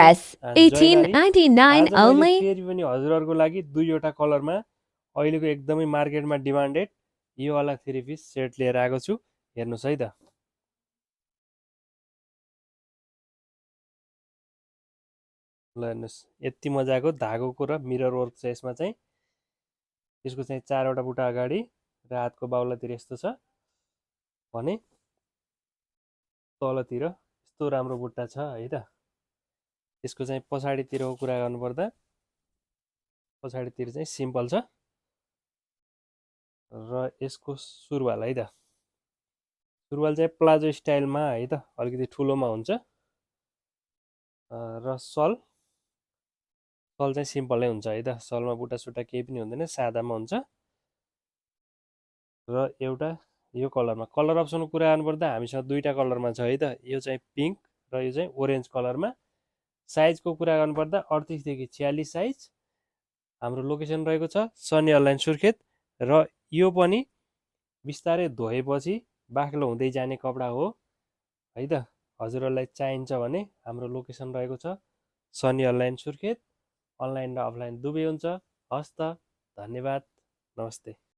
press जयनारी 1899 आज मैले only. फेरि पनि हजुरहरूको लागि दुईवटा कलरमा अहिलेको एकदमै मार्केटमा डिमान्डेड यो वाला 3 पिस सेट लिएर आएको छु। हेर्नुहोस् है त। ल हेर्नुहोस् यति मजाको धागोको र मिरर वर्क छ यसमा चाहिँ। यसको चाहिँ 4वटा बुट्टा अगाडि र हातको बाहुलातिर यस्तो छ भने तलतिर यस्तो राम्रो बुट्टा छ है त। यसको चाहिँ पछाडितिरको कुरा गर्नुपर्दा पछाडितिर चाहिँ सिम्पल छ र यसको सुरुवाल है त। सुरुवाल चाहिँ प्लाजो स्टाइलमा है त, अलिकति ठुलोमा हुन्छ र सल चाहिँ सिम्पलै हुन्छ है त। सलमा बुट्टा सुट्टा केही पनि हुँदैन, सादामा हुन्छ। र एउटा यो कलरमा, कलर अप्सनको कुरा गर्नुपर्दा हामीसँग दुईटा कलरमा छ है त। यो चाहिँ पिङ्क र यो चाहिँ ओरेन्ज कलरमा। साइजको कुरा गर्नुपर्दा 38 देखि 46 साइज। हाम्रो लोकेसन रहेको छ सनी अनलाइन सुर्खेत र यो पनि बिस्तारै धोएपछि बाक्लो हुँदै जाने कपडा हो है त। हजुरहरूलाई चाहिन्छ भने हाम्रो लोकेसन रहेको छ सनी अनलाइन सुर्खेत। अनलाइन र अफलाइन दुवै हुन्छ। हस् त, धन्यवाद, नमस्ते।